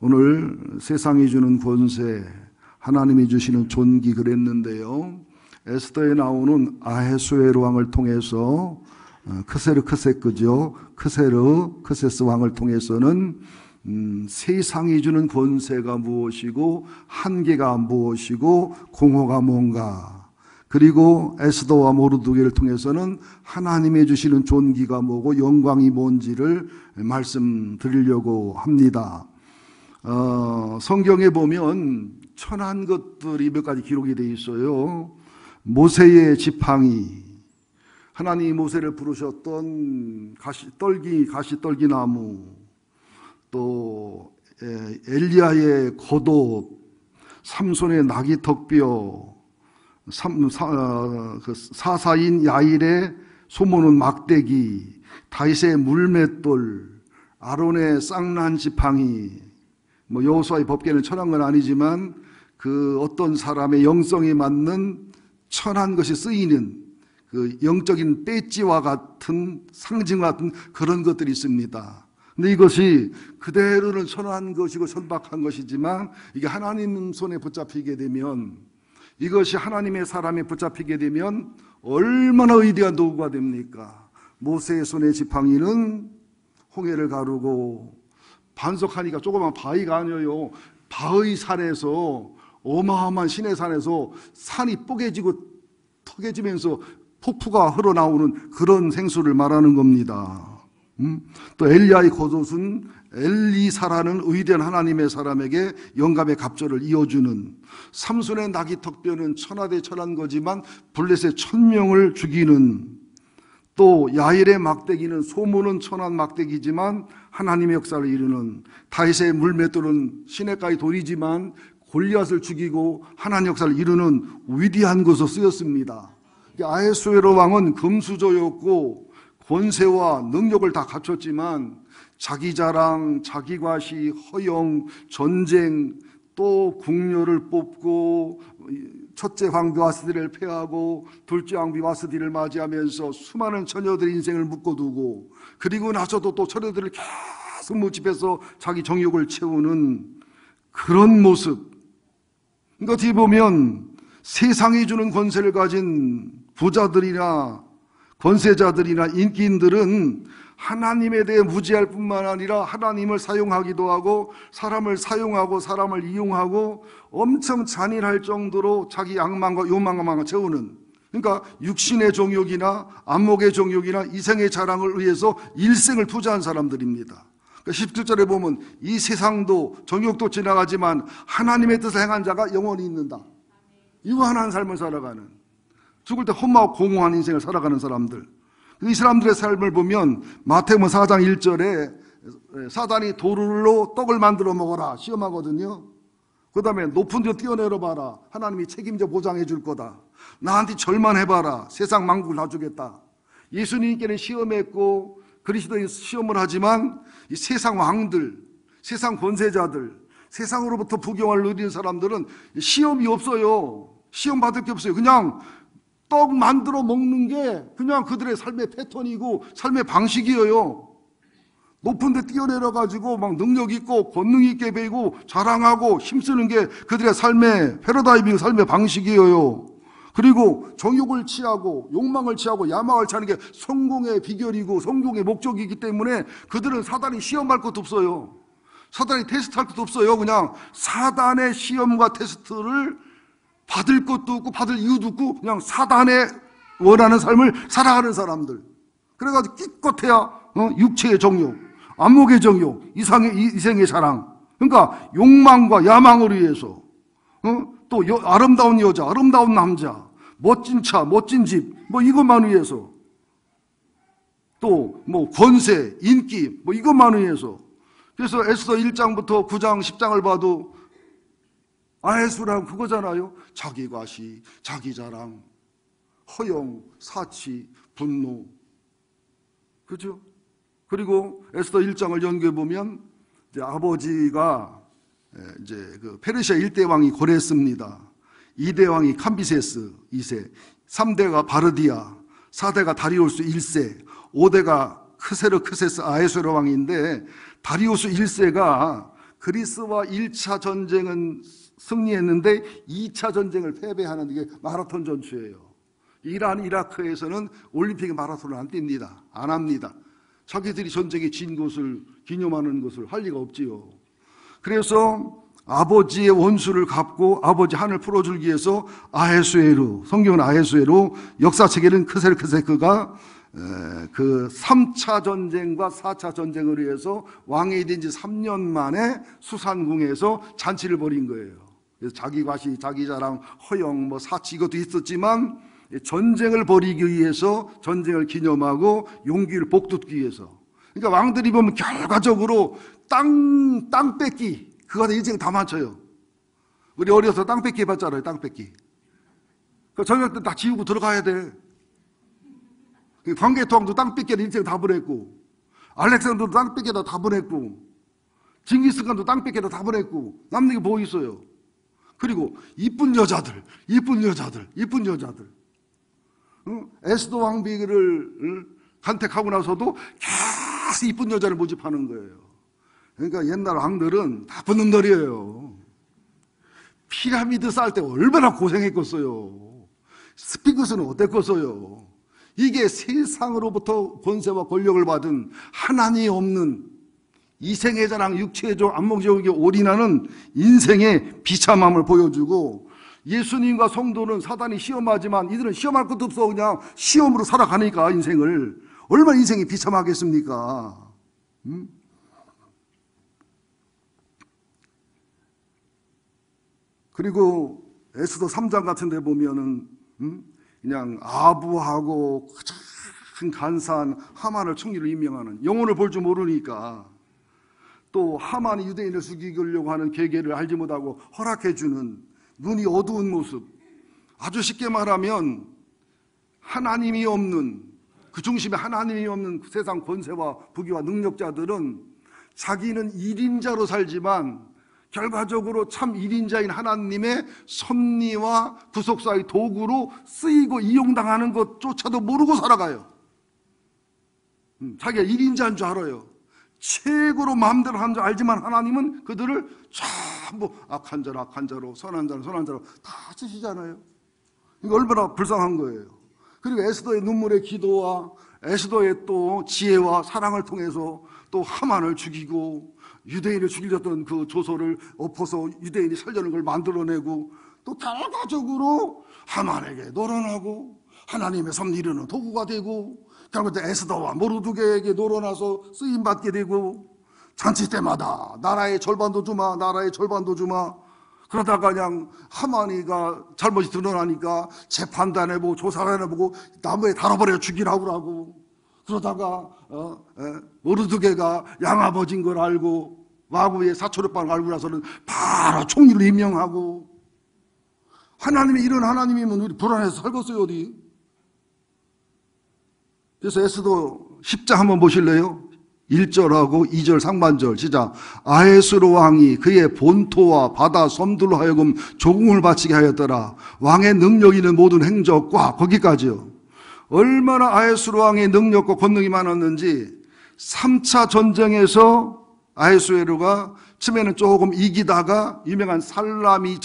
오늘 세상이 주는 권세, 하나님이 주시는 존귀 그랬는데요. 에스더에 나오는 아헤수에로 왕을 통해서 크세스 왕을 통해서는 세상이 주는 권세가 무엇이고 한계가 무엇이고 공허가 뭔가, 그리고 에스더와 모르드게를 통해서는 하나님이 주시는 존귀가 뭐고 영광이 뭔지를 말씀드리려고 합니다. 성경에 보면 천한 것들이 몇 가지 기록이 되어 있어요. 모세의 지팡이, 하나님이 모세를 부르셨던 가시떨기 나무, 또 엘리야의 겉옷, 삼손의 나귀턱뼈, 사사인 야일의 소모는 막대기, 다윗의 물맷돌, 아론의 쌍난 지팡이, 여호수아의 법궤는 천한 건 아니지만 그 어떤 사람의 영성에 맞는 천한 것이 쓰이는 그 영적인 배지와 같은 상징과 같은 그런 것들이 있습니다. 근데 이것이 그대로는 천한 것이고 천박한 것이지만 이게 하나님 손에 붙잡히게 되면, 이것이 하나님의 사람에 붙잡히게 되면 얼마나 위대한 도구가 됩니까? 모세의 손의 지팡이는 홍해를 가르고, 반석하니까 조그만 바위가 아니에요. 바위 산에서, 어마어마한 시내산에서 산이 뽀개지고 터개지면서 폭포가 흘러나오는 그런 생수를 말하는 겁니다. 또 엘리야의 겉옷은 엘리사라는 위대한 하나님의 사람에게 영감의 갑절을 이어주는, 삼손의 나귀턱뼈는 천하대 천한 거지만 블레셋 1000명을 죽이는, 또 야일의 막대기는 소모는 천한 막대기지만 하나님의 역사를 이루는, 다윗의 물맷돌은 시냇가의 돌이지만 골리앗을 죽이고 하나님 역사를 이루는 위대한 것으로 쓰였습니다. 아헤수에로 왕은 금수저였고 권세와 능력을 다 갖췄지만 자기 자랑, 자기 과시, 허영, 전쟁, 또 궁녀를 뽑고 첫째 왕비 와스디를 패하고 둘째 왕비 와스디를 맞이하면서 수많은 처녀들의 인생을 묶어두고, 그리고 나서도 또 처녀들을 계속 모집해서 자기 정욕을 채우는 그런 모습. 그러니까 어떻게 보면 세상이 주는 권세를 가진 부자들이나 권세자들이나 인기인들은 하나님에 대해 무지할 뿐만 아니라 하나님을 사용하기도 하고 사람을 사용하고 사람을 이용하고 엄청 잔인할 정도로 자기 악망과 요망만 채우는, 그러니까 육신의 정욕이나 안목의 정욕이나 이생의 자랑을 위해서 일생을 투자한 사람들입니다. 17절에 보면 이 세상도 정욕도 지나가지만 하나님의 뜻을 행한 자가 영원히 있는다. 유한한 삶을 살아가는, 죽을 때 험하고 공허한 인생을 살아가는 사람들, 이 사람들의 삶을 보면 마태복음 4장 1절에 사단이 돌로 떡을 만들어 먹어라 시험하거든요. 그 다음에 높은 데 뛰어내려 봐라, 하나님이 책임져 보장해 줄 거다. 나한테 절만 해봐라, 세상 만국을 다 주겠다. 예수님께는 시험했고 그리스도인 시험을 하지만 이 세상 왕들, 세상 권세자들, 세상으로부터 부경을 누리는 사람들은 시험이 없어요. 시험 받을 게 없어요. 그냥 떡 만들어 먹는 게 그냥 그들의 삶의 패턴이고 삶의 방식이에요. 높은 데 뛰어내려가지고 막 능력 있고 권능 있게 배우고 자랑하고 힘쓰는 게 그들의 삶의 패러다임이고 삶의 방식이에요. 그리고 정욕을 취하고 욕망을 취하고 야망을 취하는 게 성공의 비결이고 성공의 목적이기 때문에 그들은 사단이 시험할 것도 없어요. 사단이 테스트할 것도 없어요. 그냥 사단의 시험과 테스트를 받을 것도 없고 받을 이유도 없고 그냥 사단의 원하는 삶을 살아가는 사람들. 그래가지고 기껏해야 육체의 정욕, 안목의 정욕, 이생의 자랑, 그러니까 욕망과 야망을 위해서 또 아름다운 여자, 아름다운 남자, 멋진 차, 멋진 집, 이것만 위해서, 또 권세, 인기, 이것만 위해서. 그래서 에스더 1장부터 9장, 10장을 봐도 아헤수라는 그거잖아요. 자기 과시, 자기 자랑, 허영, 사치, 분노. 그죠? 그리고 에스더 1장을 연구해 보면 아버지가 이제 그 페르시아 1대 왕이 고레스입니다. 2대 왕이 캄비세스 2세, 3대가 바르디아, 4대가 다리우스 1세, 5대가 크세스 아헤수에로 왕인데, 다리우스 1세가 그리스와 1차 전쟁은 승리했는데 2차 전쟁을 패배하는 게 마라톤 전투예요. 이란, 이라크에서는 올림픽 마라톤을 안 뜁니다. 안 합니다. 자기들이 전쟁에 진 것을 기념하는 것을 할 리가 없지요. 그래서 아버지의 원수를 갚고 아버지 한을 풀어주기 위해서 아헤수에로, 성경은 아헤수에로, 역사책에는 크셀크세크가 그 3차 전쟁과 4차 전쟁을 위해서 왕이 된 지 3년 만에 수산궁에서 잔치를 벌인 거예요. 그래서 자기 과시, 자기 자랑, 허영, 사치 이것도 있었지만 전쟁을 벌이기 위해서, 전쟁을 기념하고 용기를 복돋기 위해서. 그러니까 왕들이 보면 결과적으로 땅 뺏기, 그거 인생 다 맞춰요. 우리 어려서 땅 뺏기 해봤잖아요. 땅 뺏기. 그 저녁 때 다 지우고 들어가야 돼. 광개토왕도 땅 뺏기를 인생 다 보냈고, 알렉산더도 땅 뺏기다 다 보냈고, 징기스칸도 땅 뺏기다 다 보냈고, 남는 게 뭐 있어요? 그리고 이쁜 여자들. 에스더 왕비를 간택하고 나서도 계속 이쁜 여자를 모집하는 거예요. 그러니까 옛날 왕들은 나쁜 놈들이에요. 피라미드 쌓을 때 얼마나 고생했겠어요. 스핑크스는 어땠겠어요. 이게 세상으로부터 권세와 권력을 받은 하나님이 없는 이생의 자랑, 육체의 종, 안목제국에 올인하는 인생의 비참함을 보여주고, 예수님과 성도는 사단이 시험하지만 이들은 시험할 것도 없어. 그냥 시험으로 살아가니까 인생을. 얼마나 인생이 비참하겠습니까? 그리고 에스더 3장 같은 데 보면은 그냥 아부하고 큰 간사한 하만을 총리로 임명하는, 영혼을 볼 줄 모르니까 또 하만이 유대인을 죽이려고 하는 계계를 알지 못하고 허락해주는 눈이 어두운 모습. 아주 쉽게 말하면 하나님이 없는, 그 중심에 하나님이 없는 세상 권세와 부귀와 능력자들은 자기는 1인자로 살지만 결과적으로 참 1인자인 하나님의 섭리와 구속사의 도구로 쓰이고 이용당하는 것조차도 모르고 살아가요. 자기가 1인자인 줄 알아요. 최고로 마음대로 하는 줄 알지만 하나님은 그들을 전부 악한 자로, 선한 자로 다 쓰시잖아요. 이거 얼마나 불쌍한 거예요. 그리고 에스더의 눈물의 기도와 에스더의 또 지혜와 사랑을 통해서 또 하만을 죽이고, 유대인을 죽이려던 그 조소를 엎어서 유대인이 살려는 걸 만들어내고, 또 결과적으로 하만에게 노론하고 하나님의 섭리 이루는 도구가 되고, 결국 에스더와 모르드게에게 노론하서 쓰임받게 되고, 잔치 때마다 나라의 절반도 주마, 그러다가 그냥 하만이가 잘못이 드러나니까 재판도 안 해보고 조사를 안 해보고 나무에 달아버려 죽이라고 하고, 그러다가 모르드게가 양아버지인 걸 알고 와구의 사초력방을 알고 나서는 바로 총리를 임명하고. 하나님이 이런 하나님이면 우리 불안해서 살겠어요 어디? 그래서 에스더 10장 한번 보실래요? 1절하고 2절 상반절 시작. 아헤수로 왕이 그의 본토와 바다 섬들로 하여금 조공을 바치게 하였더라. 왕의 능력 있는 모든 행적과, 거기까지요. 얼마나 아헤수로 왕의 능력과 권능이 많았는지 3차 전쟁에서 아헤수에로가 처음에는 조금 이기다가 유명한 살라미스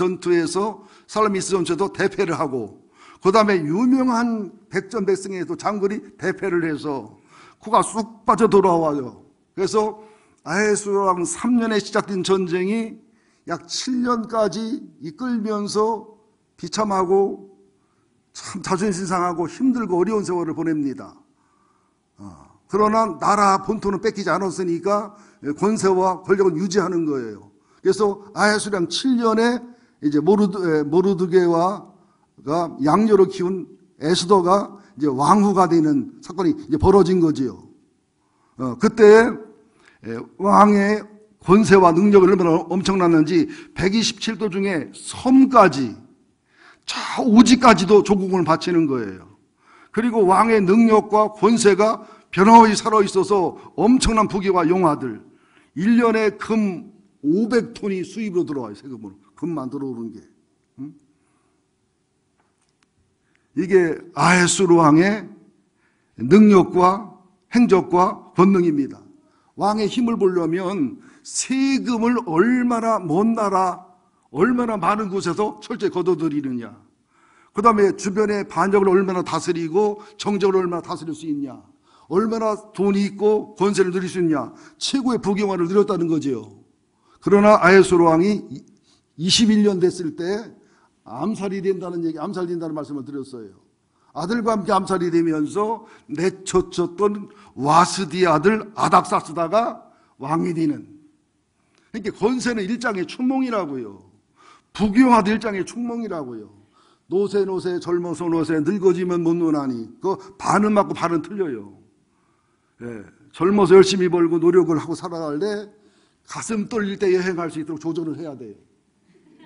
전투에도 대패를 하고, 그 다음에 유명한 백전백승에도 장군이 대패를 해서 코가 쑥 빠져 돌아와요. 그래서 아헤수로왕 3년에 시작된 전쟁이 약 7년까지 이끌면서 비참하고 참 자존심 상하고 힘들고 어려운 세월을 보냅니다. 그러나 나라 본토는 뺏기지 않았으니까 권세와 권력을 유지하는 거예요. 그래서 아헤수로왕 7년에 이제 모르드게와 양녀로 키운 에스더가 이제 왕후가 되는 사건이 이제 벌어진 거지요. 그때 왕의 권세와 능력이 얼마나 엄청났는지 127도 중에 섬까지, 저 오지까지도 조국을 바치는 거예요. 그리고 왕의 능력과 권세가 변함없이 살아있어서 엄청난 부귀와 용화들, 1년에 금 500톤이 수입으로 들어와요. 세금으로. 금만 들어오는 게. 이게 아헤수로 왕의 능력과 행적과 권능입니다. 왕의 힘을 보려면 세금을 얼마나 먼 나라, 얼마나 많은 곳에서 철저히 걷어들이느냐, 그 다음에 주변의 반역을 얼마나 다스리고 정적을 얼마나 다스릴 수 있냐, 얼마나 돈이 있고 권세를 누릴 수 있냐, 최고의 부경화를 누렸다는 거죠. 그러나 아하스웨로 왕이 21년 됐을 때 암살된다는 말씀을 드렸어요. 아들과 함께 암살이 되면서 내쫓았던 와스디의 아들 아닥사스다가 왕이 되는, 그러니까 권세는 일장의 춘몽이라고요. 부경화도 일장의 춘몽이라고요. 노세 젊어서 노세 늙어지면 못 노나니, 그 반은 맞고 반은 틀려요. 예, 젊어서 열심히 벌고 노력을 하고 살아갈 때 가슴 떨릴 때 여행할 수 있도록 조절을 해야 돼요.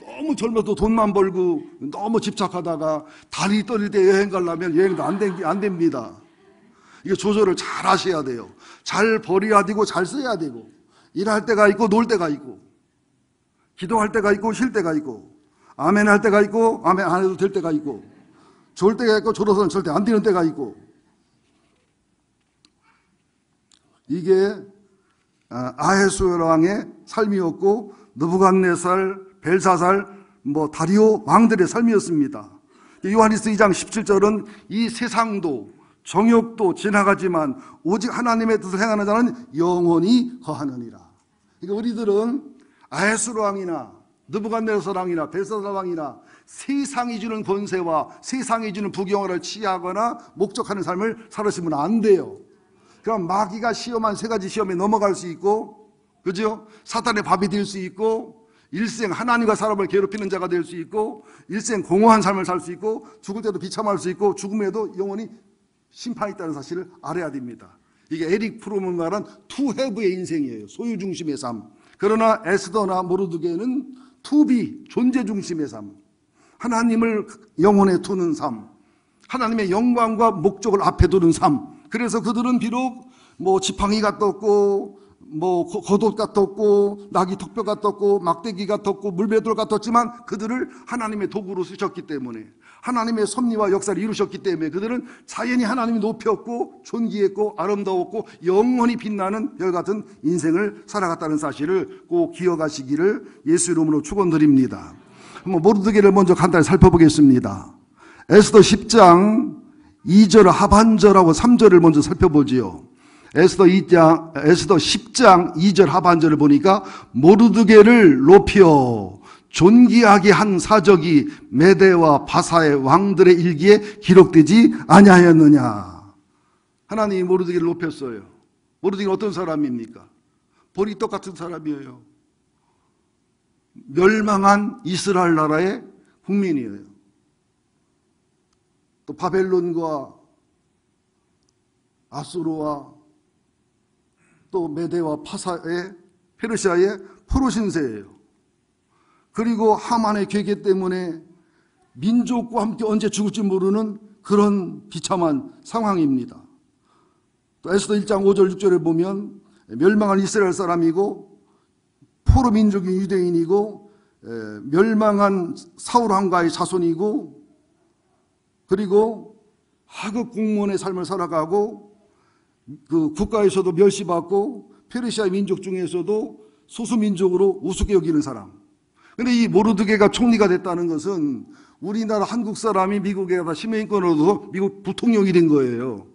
너무 젊어도 돈만 벌고 너무 집착하다가 다리 떨릴 때 여행 가려면 여행도 안 됩니다. 이게 조절을 잘 하셔야 돼요. 잘 버려야 되고 잘 써야 되고, 일할 때가 있고 놀 때가 있고, 기도할 때가 있고 쉴 때가 있고, 아멘 할 때가 있고 아멘 안 해도 될 때가 있고, 좋을 때가 있고 졸어서는 절대 안 되는 때가 있고. 이게 아하스웨로 왕의 삶이었고, 느부갓네살, 벨사살, 다리오 왕들의 삶이었습니다. 요한일서 2장 17절은 이 세상도 정욕도 지나가지만 오직 하나님의 뜻을 행하는 자는 영원히 거하느니라. 그러니까 우리들은 아하스웨로 왕이나 느부갓네살 왕이나 벨사살 왕이나 세상이 주는 권세와 세상이 주는 부경화를 취하거나 목적하는 삶을 살으시면 안 돼요. 그럼 마귀가 시험한 세 가지 시험에 넘어갈 수 있고, 그죠? 사탄의 밥이 될 수 있고, 일생 하나님과 사람을 괴롭히는 자가 될 수 있고, 일생 공허한 삶을 살 수 있고, 죽을 때도 비참할 수 있고, 죽음에도 영원히 심판이 있다는 사실을 알아야 됩니다. 이게 에릭 프롬이 말한 투 헤브의 인생이에요. 소유 중심의 삶. 그러나 에스더나 모르드게는 투비, 존재 중심의 삶, 하나님을 영혼에 두는 삶, 하나님의 영광과 목적을 앞에 두는 삶. 그래서 그들은 비록 지팡이가 떴고 겉옷가 떴고 나귀 턱뼈가 떴고 막대기가 떴고 물배돌가 떴지만 그들을 하나님의 도구로 쓰셨기 때문에, 하나님의 섭리와 역사를 이루셨기 때문에 그들은 자연히 하나님이 높였고 존귀했고 아름다웠고 영원히 빛나는 별같은 인생을 살아갔다는 사실을 꼭 기억하시기를 예수 이름으로 축원드립니다. 모르드게를 먼저 간단히 살펴보겠습니다. 에스더 10장 2절 하반절하고 3절을 먼저 살펴보지요. 에스더 10장 2절 하반절을 보니까 모르드게를 높여 존귀하게 한 사적이 메대와 바사의 왕들의 일기에 기록되지 아니하였느냐. 하나님이 모르드게를 높였어요. 모르드게는 어떤 사람입니까? 볼이 똑같은 사람이에요. 멸망한 이스라엘 나라의 국민이에요. 또 바벨론과 아수르와 또 메대와 파사의 페르시아의 포로 신세예요. 그리고 하만의 괴계 때문에 민족과 함께 언제 죽을지 모르는 그런 비참한 상황입니다. 또 에스더 1장 5절 6절에 보면 멸망한 이스라엘 사람이고 포로 민족인 유대인이고 멸망한 사울 왕가의 자손이고, 그리고 하급 공무원의 삶을 살아가고 그 국가에서도 멸시받고 페르시아 민족 중에서도 소수민족으로 우습게 여기는 사람. 그런데 이 모르드게가 총리가 됐다는 것은 우리나라 한국 사람이 미국에 가다 시민권으로 미국 부통령이 된 거예요.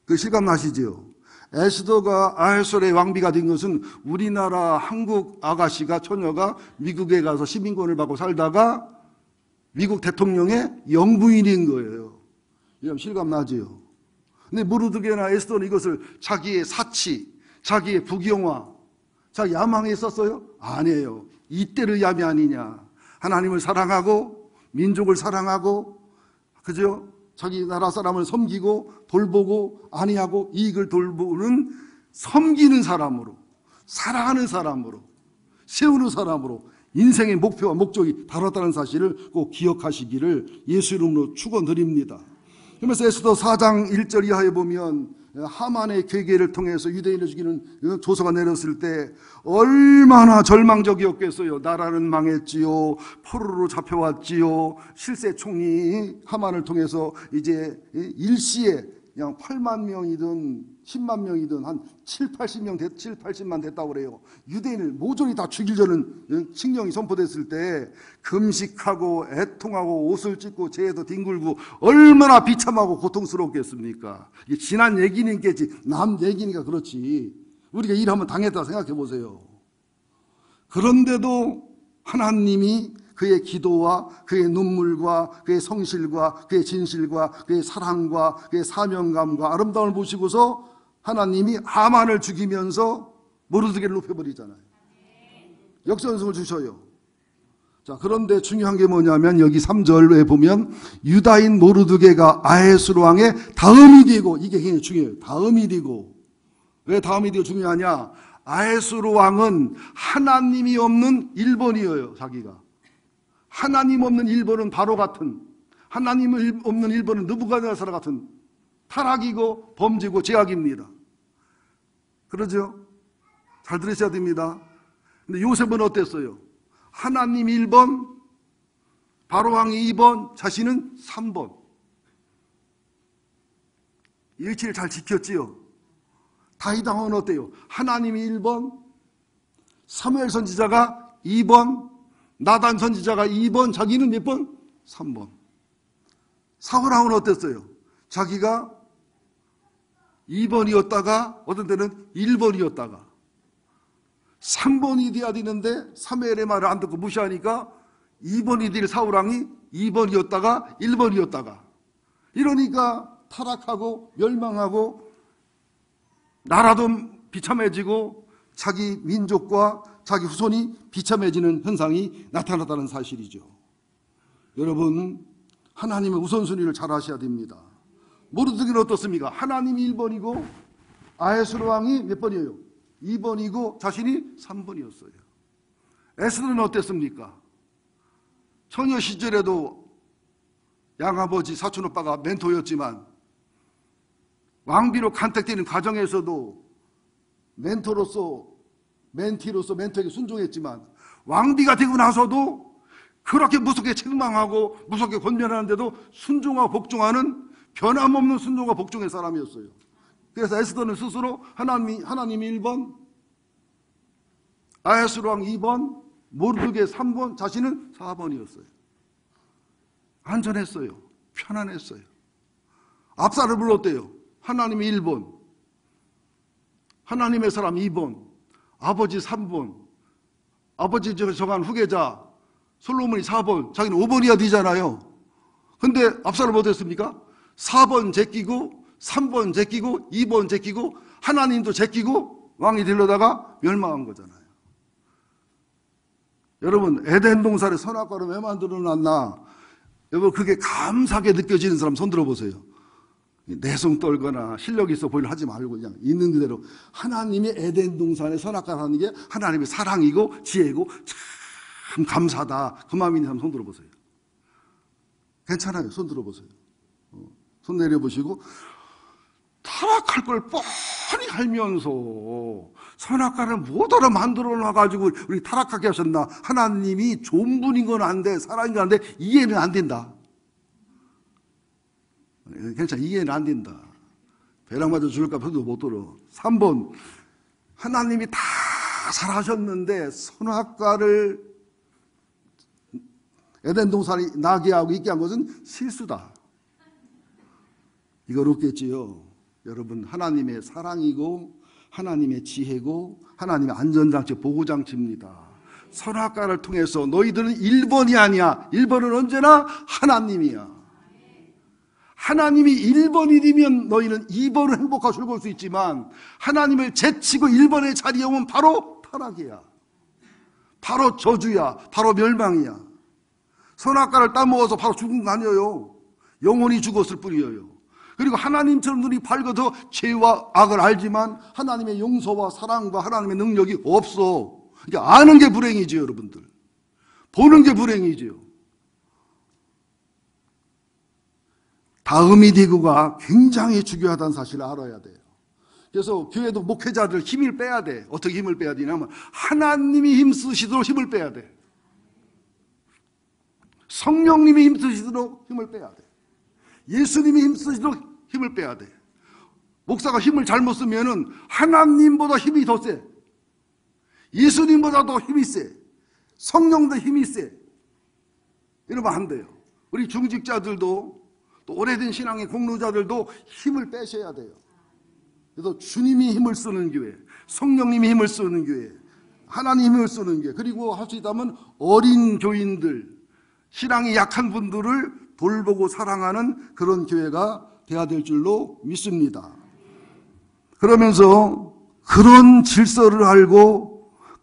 그 실감 나시죠? 에스더가 아하스웨로의 왕비가 된 것은 우리나라 한국 아가씨가, 처녀가 미국에 가서 시민권을 받고 살다가 미국 대통령의 영부인인 거예요. 이러면 실감 나지요? 근데 모르드게나 에스더는 이것을 자기의 사치, 자기의 부경화, 자기 야망에 썼어요? 아니에요. 이때를 야미 아니냐. 하나님을 사랑하고 민족을 사랑하고, 그죠? 자기 나라 사람을 섬기고 돌보고 안위하고 이익을 돌보는, 섬기는 사람으로, 사랑하는 사람으로, 세우는 사람으로 인생의 목표와 목적이 다르다는 사실을 꼭 기억하시기를 예수 이름으로 축원드립니다. 그러면서 에스더 4장 1절 이하에 보면 하만의 괴계를 통해서 유대인을 죽이는 조서가 내렸을 때 얼마나 절망적이었겠어요. 나라는 망했지요. 포로로 잡혀왔지요. 실세 총리 하만을 통해서 이제 일시에 그냥 8만 명이든 10만 명이든 한 7, 80만 됐다고 그래요. 유대인을 모조리 다 죽이려는 칙령이 선포됐을 때 금식하고 애통하고 옷을 찢고 재에서 뒹굴고 얼마나 비참하고 고통스럽겠습니까? 이게 지난 얘기니까지 남 얘기니까 그렇지. 우리가 일하면 당했다 생각해 보세요. 그런데도 하나님이 그의 기도와 그의 눈물과 그의 성실과 그의 진실과 그의 사랑과 그의 사명감과 아름다움을 보시고서 하나님이 하만을 죽이면서 모르드게를 높여버리잖아요. 역전승을 주셔요. 자, 그런데 중요한 게 뭐냐면 여기 3절에 보면 유다인 모르드게가 아하수르 왕의 다음이 되고, 이게 굉장히 중요해요. 다음이 되고. 왜 다음이 되고 중요하냐? 아하수르 왕은 하나님이 없는 일본이에요. 자기가 하나님 없는 일본은 바로 같은, 하나님 없는 일본은 느부갓네살 같은 타락이고 범죄고 죄악입니다. 그러죠? 잘 들으셔야 됩니다. 근데 요셉은 어땠어요? 하나님 1번, 바로왕이 2번, 자신은 3번. 일치를 잘 지켰지요. 다윗 왕은 어때요? 하나님이 1번, 사무엘 선지자가 2번, 나단 선지자가 2번, 자기는 몇 번? 3번. 사울 왕은 어땠어요? 자기가 2번이었다가 어떤 때는 1번이었다가 3번이 돼야 되는데 사무엘의 말을 안 듣고 무시하니까 2번이 될 사울 왕이 2번이었다가 1번이었다가, 이러니까 타락하고 멸망하고 나라도 비참해지고 자기 민족과 자기 후손이 비참해지는 현상이 나타났다는 사실이죠. 여러분, 하나님의 우선순위를 잘 아셔야 됩니다. 모르드게는 어떻습니까? 하나님이 1번이고 아하수르 왕이 몇 번이에요? 2번이고 자신이 3번이었어요. 에스더는 어땠습니까? 처녀 시절에도 양아버지 사촌오빠가 멘토였지만 왕비로 간택되는 과정에서도 멘티로서 멘토에게 순종했지만 왕비가 되고 나서도 그렇게 무섭게 책망하고 무섭게 권면하는데도 순종하고 복종하는 변함없는 순종과 복종의 사람이었어요. 그래서 에스더는 스스로 하나님이 1번, 아하수르 왕 2번, 모르드게 3번, 자신은 4번이었어요. 안전했어요. 편안했어요. 압살을 불렀대요. 하나님이 1번, 하나님의 사람 2번, 아버지 3번, 아버지 정한 후계자 솔로몬이 4번, 자기는 5번이야 되잖아요. 근데 압살을 못했습니까? 4번 제끼고 3번 제끼고 2번 제끼고 하나님도 제끼고 왕이 되려다가 멸망한 거잖아요. 여러분, 에덴 동산에 선악과를 왜 만들어놨나? 여러분, 그게 감사하게 느껴지는 사람 손 들어보세요. 내숭 떨거나 실력 있어 보이려 하지 말고 그냥 있는 그대로 하나님이 에덴 동산에 선악과라는 게 하나님의 사랑이고 지혜고 참 감사하다, 그 마음이 있는 사람 손 들어보세요. 괜찮아요. 손 들어보세요. 손 내려보시고, 타락할 걸 뻔히 알면서 선악과를 뭐더러 만들어 놔가지고 우리 타락하게 하셨나? 하나님이 좋은 분인 건 안 돼, 사랑인 건 안 돼, 이해는 안 된다. 괜찮아, 이해는 안 된다. 배랑 맞아 죽을까 손도 못 들어. 3번, 하나님이 다 잘하셨는데 선악과를 에덴 동산이 나게 하고 있게 한 것은 실수다. 이거 어렵겠지요. 여러분, 하나님의 사랑이고 하나님의 지혜고 하나님의 안전장치, 보호장치입니다. 선악과를 통해서 너희들은 1번이 아니야. 1번은 언제나 하나님이야. 하나님이 1번이 되면 너희는 2번을 행복하고 즐거울 수 있지만 하나님을 제치고 1번의 자리에 오면 바로 타락이야. 바로 저주야. 바로 멸망이야. 선악과를 따먹어서 바로 죽은 거 아니에요. 영원히 죽었을 뿐이에요. 그리고 하나님처럼 눈이 밝아서 죄와 악을 알지만 하나님의 용서와 사랑과 하나님의 능력이 없어. 그러니까 아는 게 불행이지, 여러분들. 보는 게 불행이지요. 다음이 되고가 굉장히 중요하다는 사실을 알아야 돼요. 그래서 교회도 목회자들 힘을 빼야 돼. 어떻게 힘을 빼야 되냐면 하나님이 힘쓰시도록 힘을 빼야 돼. 성령님이 힘쓰시도록 힘을 빼야 돼. 예수님이 힘쓰시도록 힘을 빼야 돼. 목사가 힘을 잘못 쓰면은 하나님보다 힘이 더 세. 예수님보다 더 힘이 세. 성령도 힘이 세. 이러면 안 돼요. 우리 중직자들도 또 오래된 신앙의 공로자들도 힘을 빼셔야 돼요. 그래서 주님이 힘을 쓰는 교회, 성령님이 힘을 쓰는 교회, 하나님이 힘을 쓰는 교회, 그리고 할 수 있다면 어린 교인들, 신앙이 약한 분들을 돌보고 사랑하는 그런 교회가 돼야 될 줄로 믿습니다. 그러면서 그런 질서를 알고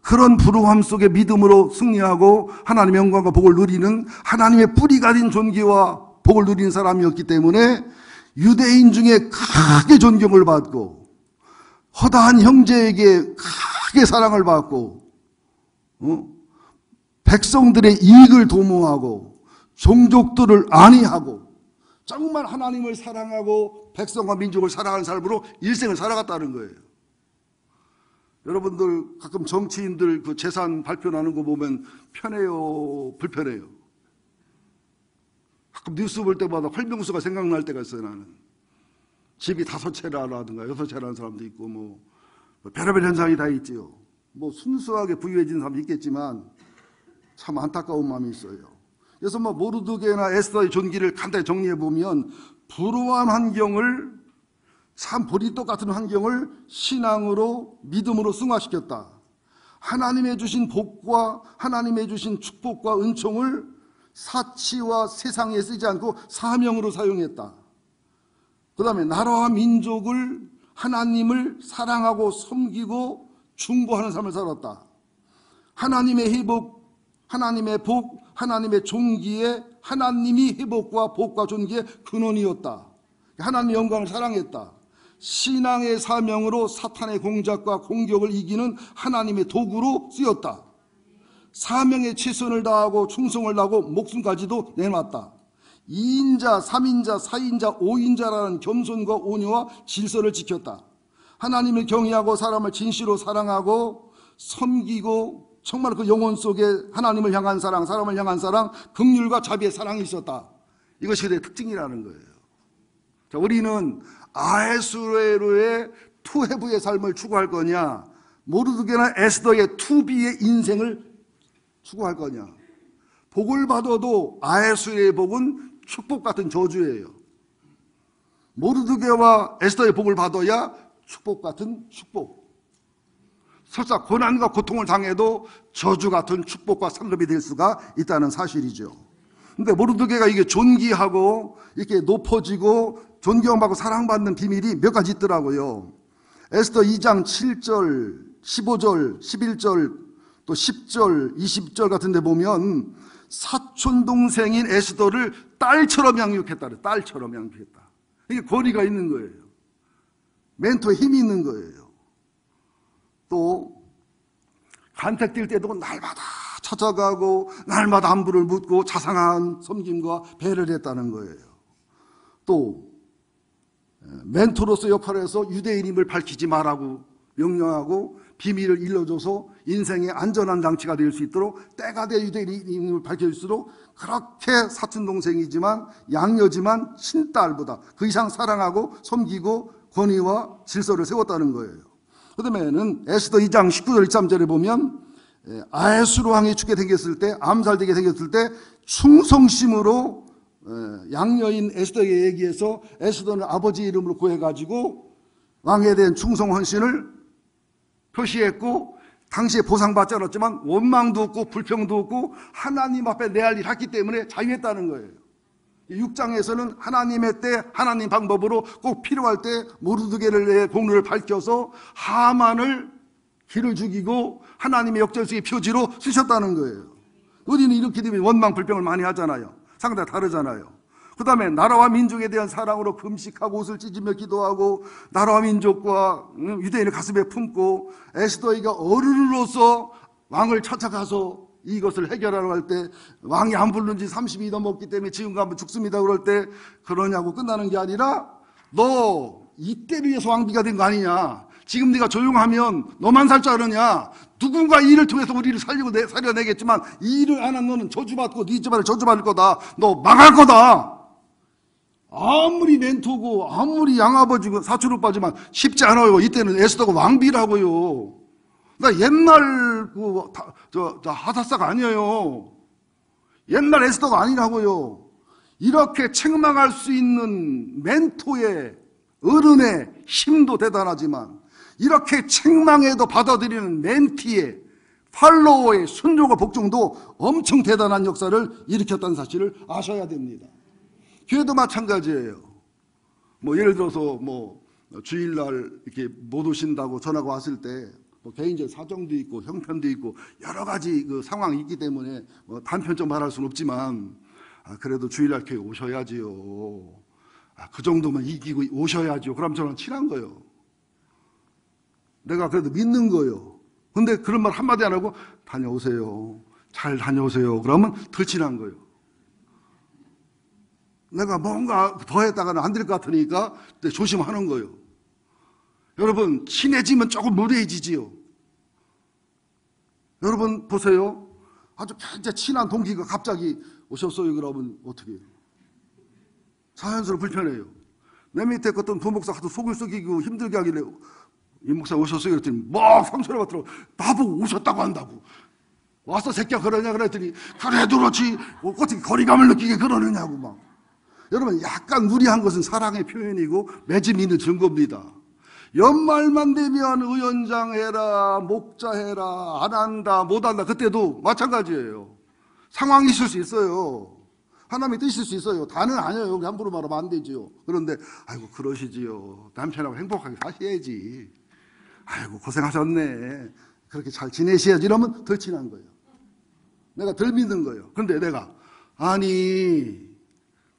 그런 불우함 속에 믿음으로 승리하고 하나님의 영광과 복을 누리는 하나님의 뿌리가 된 존귀와 복을 누리는 사람이었기 때문에 유대인 중에 크게 존경을 받고 허다한 형제에게 크게 사랑을 받고 백성들의 이익을 도모하고 종족들을 안위하고 정말 하나님을 사랑하고 백성과 민족을 사랑하는 삶으로 일생을 살아갔다는 거예요. 여러분들 가끔 정치인들 그 재산 발표하는 거 보면 편해요, 불편해요? 가끔 뉴스 볼 때마다 활명수가 생각날 때가 있어요. 나는 집이 5채라든가 6채라는 사람도 있고 뭐 별의별 현상이 다 있지요. 뭐 순수하게 부유해진 사람도 있겠지만 참 안타까운 마음이 있어요. 그래서 뭐 모르드게나 에스더의 존귀를 간단히 정리해 보면 불우한 환경을 참 보리 똑같은 환경을 신앙으로 믿음으로 승화시켰다. 하나님의 주신 복과 하나님의 주신 축복과 은총을 사치와 세상에 쓰지 않고 사명으로 사용했다. 그 다음에 나라와 민족을 하나님을 사랑하고 섬기고 중보하는 삶을 살았다. 하나님의 회복, 하나님의 복, 하나님의 존귀에 하나님이 회복과 복과 존귀의 근원이었다. 하나님의 영광을 사랑했다. 신앙의 사명으로 사탄의 공작과 공격을 이기는 하나님의 도구로 쓰였다. 사명에 최선을 다하고 충성을 다하고 목숨까지도 내놨다. 2인자, 3인자, 4인자, 5인자라는 겸손과 온유와 질서를 지켰다. 하나님을 경외하고 사람을 진실로 사랑하고 섬기고 정말 그 영혼 속에 하나님을 향한 사랑, 사람을 향한 사랑, 긍휼과 자비의 사랑이 있었다. 이것이 그의 특징이라는 거예요. 자, 우리는 아에수에로의 투헤브의 삶을 추구할 거냐, 모르드게나 에스더의 투비의 인생을 추구할 거냐. 복을 받아도 아에수의 복은 축복 같은 저주예요. 모르드게와 에스더의 복을 받아야 축복 같은 축복. 설사 고난과 고통을 당해도 저주 같은 축복과 상급이 될 수가 있다는 사실이죠. 근데 모르드게가 이게 존귀하고 이렇게 높아지고 존경받고 사랑받는 비밀이 몇 가지 있더라고요. 에스더 2장 7절, 15절, 11절, 또 10절, 20절 같은 데 보면 사촌 동생인 에스더를 딸처럼 양육했다. 딸처럼 양육했다. 이게 권위가 있는 거예요. 멘토에 힘이 있는 거예요. 또 간택될 때도 날마다 찾아가고 날마다 안부를 묻고 자상한 섬김과 배려를 했다는 거예요. 또 멘토로서 역할을 해서 유대인임을 밝히지 말라고 명령하고 비밀을 일러줘서 인생의 안전한 장치가 될 수 있도록 때가 돼 유대인임을 밝혀줄수록 그렇게 사촌동생이지만 양녀지만 친딸보다 그 이상 사랑하고 섬기고 권위와 질서를 세웠다는 거예요. 그 다음에는 에스더 2장 19절 23절에 보면 아에수로 왕이 죽게 생겼을 때, 암살되게 생겼을 때 충성심으로 양녀인 에스더에게 얘기해서 에스더는 아버지 이름으로 구해가지고 왕에 대한 충성 헌신을 표시했고, 당시에 보상받지 않았지만 원망도 없고 불평도 없고 하나님 앞에 내 할 일 했기 때문에 자유했다는 거예요. 6장에서는 하나님의 때 하나님 방법으로 꼭 필요할 때 모르드게의 공로를 밝혀서 하만을 기를 죽이고 하나님의 역전성의 표지로 쓰셨다는 거예요. 우리는 이렇게 되면 원망 불평을 많이 하잖아요. 상당히 다르잖아요. 그 다음에 나라와 민족에 대한 사랑으로 금식하고 옷을 찢으며 기도하고 나라와 민족과 유대인의 가슴에 품고 에스더이가 어른으로서 왕을 찾아가서 이것을 해결하러 갈 때 왕이 안 부른 지 30이 넘었기 때문에 지금 가면 죽습니다 그럴 때 그러냐고 끝나는 게 아니라 너 이때를 위해서 왕비가 된 거 아니냐, 지금 네가 조용하면 너만 살 줄 아느냐, 누군가 이 일을 통해서 우리를 살려내겠지만 이 일을 안 한 너는 저주받고 네 집안을 저주받을 거다, 너 망할 거다, 아무리 멘토고 아무리 양아버지고 사촌오빠지만 쉽지 않아요. 이때는 에스더가 왕비라고요. 나 옛날 하다사가 아니에요. 옛날 에스더가 아니라고요. 이렇게 책망할 수 있는 멘토의 어른의 힘도 대단하지만 이렇게 책망해도 받아들이는 멘티의 팔로워의 순종과 복종도 엄청 대단한 역사를 일으켰다는 사실을 아셔야 됩니다. 교회도 마찬가지예요. 예를 들어서 주일날 이렇게 못 오신다고 전화가 왔을 때 개인적 사정도 있고 형편도 있고 여러 가지 그 상황이 있기 때문에 단편적 말할 수는 없지만 그래도 주일날 교회 오셔야지요. 그 정도만 이기고 오셔야죠. 그럼 저는 친한 거예요. 내가 그래도 믿는 거예요. 근데 그런 말 한마디 안 하고 다녀오세요. 잘 다녀오세요. 그러면 덜 친한 거예요. 내가 뭔가 더 했다가는 안 될 것 같으니까 조심하는 거예요. 여러분, 친해지면 조금 무례해지지요. 여러분 보세요. 아주 굉장히 친한 동기가 갑자기 오셨어요. 그러면 어떻게 해요? 자연스러워 불편해요. 내 밑에 어떤 부목사 하도 속을 썩이고 힘들게 하길래 이 목사 오셨어요? 그랬더니 막 상처를 받더라고. 나보고 오셨다고 한다고. 와서 새끼야 그러냐 그랬더니 그래도 그렇지 어떻게 거리감을 느끼게 그러느냐고 막. 여러분 약간 무리한 것은 사랑의 표현이고 매짐 있는 증거입니다. 연말만 되면 의원장 해라 목자 해라 안 한다 못 한다 그때도 마찬가지예요. 상황이 있을 수 있어요. 하나님의 뜻일 수 있어요. 다는 아니에요. 함부로 말하면 안 되지요. 그런데 아이고 그러시지요. 남편하고 행복하게 사셔야지. 아이고 고생하셨네. 그렇게 잘 지내셔야지. 이러면 덜 친한 거예요. 내가 덜 믿는 거예요. 그런데 내가 아니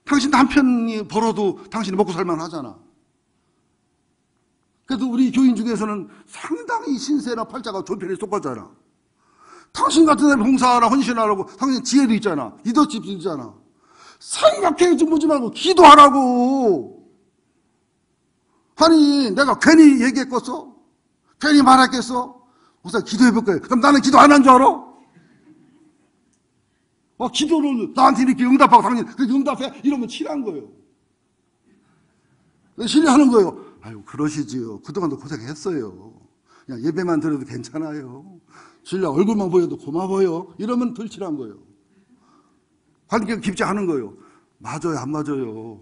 당신 남편이 벌어도 당신이 먹고 살만 하잖아. 그래도 우리 교인 중에서는 상당히 신세나 팔자가 좋은 편에 속하잖아. 당신 같은 사람 봉사하라 헌신하라고 당신 지혜도 있잖아. 리더십도 있잖아. 생각해 좀 보지 말고 기도하라고. 아니 내가 괜히 얘기했겠어? 괜히 말했겠어? 우선 기도해볼 거예요. 그럼 나는 기도 안 한 줄 알아? 기도를 나한테 이렇게 응답하고 당신 그렇게 응답해? 이러면 친한 거예요. 신뢰하는 거예요. 아유 그러시지요. 그동안도 고생했어요. 그냥 예배만 드려도 괜찮아요. 신뢰 얼굴만 보여도 고마워요. 이러면 덜 친한 거예요. 관계가 깊지 않은 거예요. 맞아요 안 맞아요?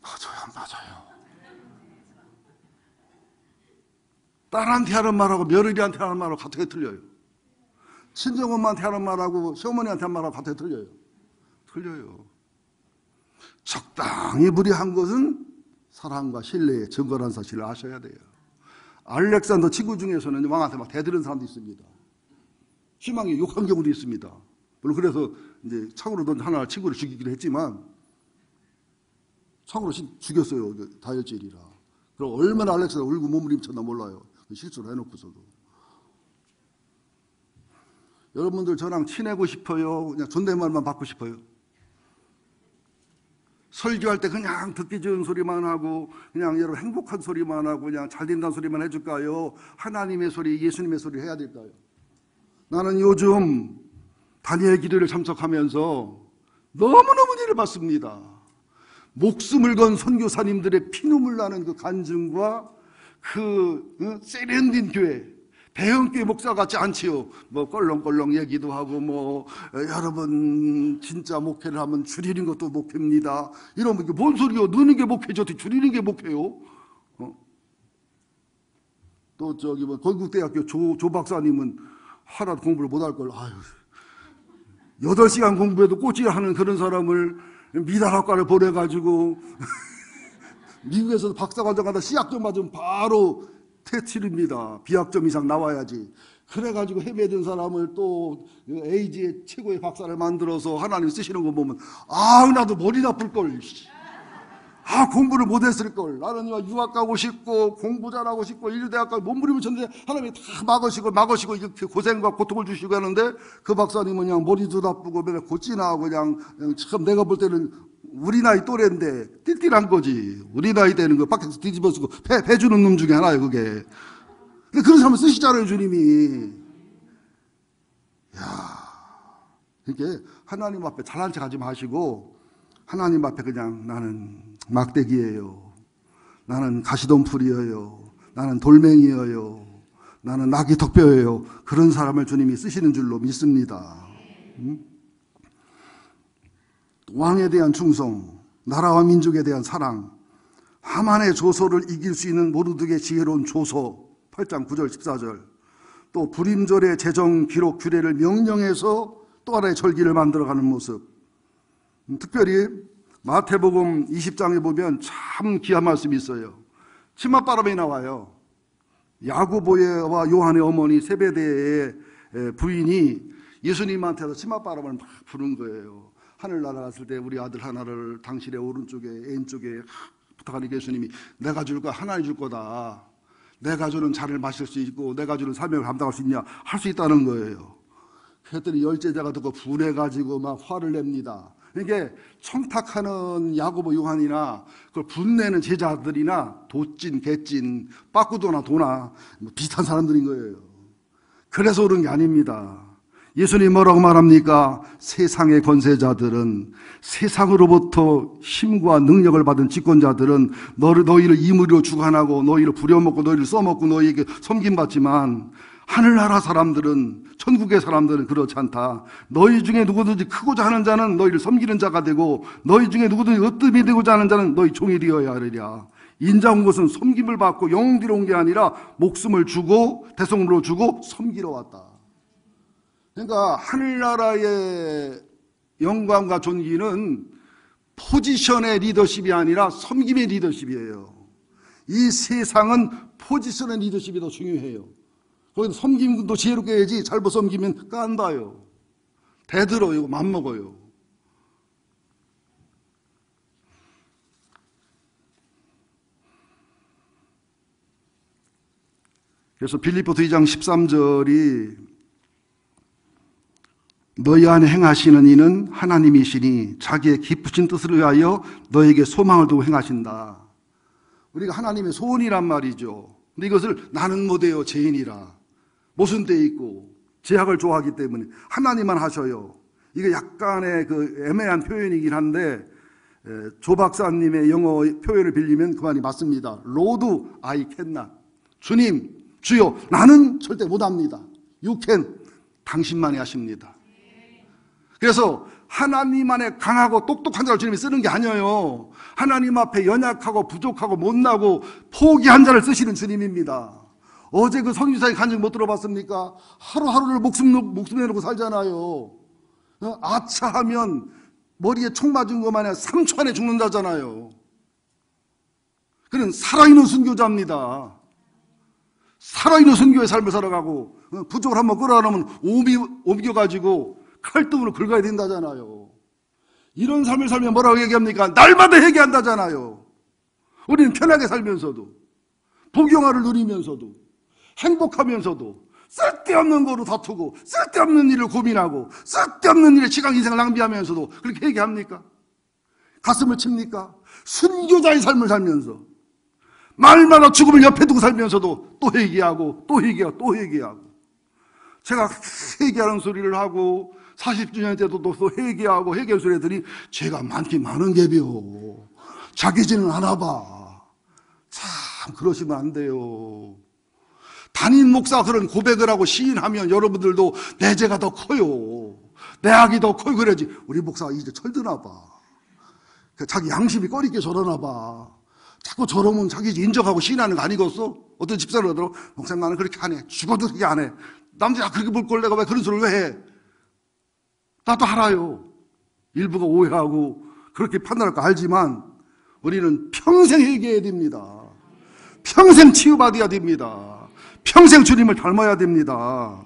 맞아요 안 맞아요? 딸한테 하는 말하고 며느리한테 하는 말하고 같은 게 틀려요. 친정엄마한테 하는 말하고 시어머니한테 하는 말하고 같은 게 틀려요. 틀려요. 적당히 무리한 것은 사랑과 신뢰의 증거라는 사실을 아셔야 돼요. 알렉산더 친구 중에서는 왕한테 막 대드는 사람도 있습니다. 희망에 욕한 경우도 있습니다. 물론 그래서 이제 창으로 던 하나 친구를 죽이기도 했지만 창으로 죽였어요. 다혈질이라. 그럼 얼마나 알렉산더 울고 몸부림쳤나 몰라요. 실수를 해놓고서도. 여러분들 저랑 친하고 싶어요? 그냥 존댓말만 받고 싶어요? 설교할 때 그냥 듣기 좋은 소리만 하고 그냥 여러분 행복한 소리만 하고 그냥 잘 된다는 소리만 해줄까요? 하나님의 소리, 예수님의 소리 해야 될까요? 나는 요즘 다니엘 기도를 참석하면서 너무너무 일을 받습니다. 목숨을 건 선교사님들의 피눈물 나는 그 간증과 그 세련된 교회, 배영교회 목사 같지 않지요. 껄렁껄렁 얘기도 하고 여러분 진짜 목회를 하면 줄이는 것도 목회입니다. 이러면 뭔 소리요? 느는 게 목회죠. 줄이는 게 목회요. 또 건국대학교 조 박사님은 하나도 공부를 못할 걸. 8시간 공부해도 꼬치하는 그런 사람을 미달학과를 보내가지고 미국에서도 박사과정 하다 C학점 맞으면 바로 퇴치릅니다. B학점 이상 나와야지. 그래가지고 헤매던 사람을 또 에이지의 최고의 박사를 만들어서 하나님 쓰시는 거 보면 나도 머리 나쁠걸. 공부를 못했을걸. 나는 유학 가고 싶고 공부 잘하고 싶고 인류대학 가고 몸부림을 쳤는데 하나님이 다 막으시고 이렇게 고생과 고통을 주시고 하는데 그 박사님은 그냥 머리도 나쁘고 맨날 고찌나하고 그냥 참 내가 볼 때는 우리 나이 또래인데 띨띨한 거지. 우리 나이 되는 거 밖에서 뒤집어 쓰고 배 주는 놈 중에 하나예요 그게. 근데 그런 사람을 쓰시잖아요 주님이. 이렇게 하나님 앞에 잘난 척 하지 마시고 하나님 앞에 그냥 나는 막대기예요. 나는 가시덤불이에요. 나는 돌멩이에요. 나는 낙이 덕벼예요. 그런 사람을 주님이 쓰시는 줄로 믿습니다. 왕에 대한 충성, 나라와 민족에 대한 사랑, 하만의 조소를 이길 수 있는 모르드게의 지혜로운 조소 8장 9절 14절, 또 불임절의 재정 기록 규례를 명령해서 또 하나의 절기를 만들어가는 모습. 특별히 마태복음 20장에 보면 참 귀한 말씀이 있어요. 치맛바람이 나와요. 야고보와 요한의 어머니 세베대의 부인이 예수님한테서 치맛바람을 막 부른 거예요. 하늘 날아갔을 때 우리 아들 하나를 당신의 오른쪽에 왼쪽에 부탁하니까 예수님이 내가 줄 거야. 하나님 줄 거다. 내가 주는 잔을 마실 수 있고 내가 주는 사명을 감당할 수 있냐? 할 수 있다는 거예요. 그랬더니 열제자가 듣고 분해가지고 막 화를 냅니다. 이게 청탁하는 야고보 요한이나 그걸 분내는 제자들이나 도찐, 개찐, 빠꾸도나 도나 비슷한 사람들인 거예요. 그래서 그런 게 아닙니다. 예수님 뭐라고 말합니까? 세상의 권세자들은, 세상으로부터 힘과 능력을 받은 집권자들은 너희를 임의로 주관하고 너희를 부려먹고 너희를 써먹고 너희에게 섬김받지만 하늘나라 사람들은, 천국의 사람들은 그렇지 않다. 너희 중에 누구든지 크고자 하는 자는 너희를 섬기는 자가 되고 너희 중에 누구든지 으뜸이 되고자 하는 자는 너희 종이 되어야 하리라. 인자 온 것은 섬김을 받고 영웅기로 온 게 아니라 목숨을 주고 대성으로 주고 섬기러 왔다. 그러니까 하늘나라의 영광과 존귀는 포지션의 리더십이 아니라 섬김의 리더십이에요. 이 세상은 포지션의 리더십이 더 중요해요. 거기서 섬김도 지혜롭게 해야지 잘못 섬기면 깐다요. 대들어요. 맘먹어요. 그래서 빌립보서 2장 13절이 너희 안에 행하시는 이는 하나님이시니 자기의 기쁘신 뜻을 위하여 너에게 소망을 두고 행하신다. 우리가 하나님의 소원이란 말이죠. 근데 이것을 나는 못해요 죄인이라 모순되어 있고 제약을 좋아하기 때문에 하나님만 하셔요. 이게 약간의 그 애매한 표현이긴 한데 조 박사님의 영어 표현을 빌리면 그 말이 맞습니다. Lord, I cannot. 주님, 주여, 나는 절대 못합니다. You can. 당신만이 하십니다. 그래서 하나님 안에 강하고 똑똑한 자를 주님이 쓰는 게 아니에요. 하나님 앞에 연약하고 부족하고 못나고 포기한 자를 쓰시는 주님입니다. 어제 그 선지자의 간증 못 들어봤습니까? 하루하루를 목숨 내놓고 살잖아요. 아차하면 머리에 총 맞은 것만 해 3초 안에 죽는다잖아요. 그는 살아있는 순교자입니다. 살아있는 순교의 삶을 살아가고 부족을 한번 끌어안으면 옮겨가지고 칼등으로 긁어야 된다잖아요. 이런 삶을 살면 뭐라고 얘기합니까? 날마다 회개한다잖아요. 우리는 편하게 살면서도 복용화를 누리면서도 행복하면서도 쓸데없는 거로 다투고 쓸데없는 일을 고민하고 쓸데없는 일에 시간 인생을 낭비하면서도 그렇게 얘기합니까? 가슴을 칩니까? 순교자의 삶을 살면서 말마다 죽음을 옆에 두고 살면서도 또 회개하고 또 회개하고 또 회개하고 제가 회개하는 소리를 하고 40주년 때도 또 회개하고 회개 소리 했더니 죄가 많긴 많은 개비요. 자기지는 않아 봐. 참 그러시면 안 돼요. 담임 목사가 그런 고백을 하고 시인하면 여러분들도 내 죄가 더 커요. 내 악이 더 커요. 그래야지. 우리 목사가 이제 철드나 봐. 자기 양심이 꺼리게 저러나 봐. 자꾸 저러면 자기 인정하고 시인하는 거 아니겠어? 어떤 집사를 하더라고. 목사님 나는 그렇게 안 해. 죽어도 그렇게 안 해. 남들이 그렇게 볼 걸 내가 왜 그런 소리를 왜 해? 나도 알아요. 일부가 오해하고 그렇게 판단할 거 알지만 우리는 평생 회개해야 됩니다. 평생 치유받아야 됩니다. 평생 주님을 닮아야 됩니다.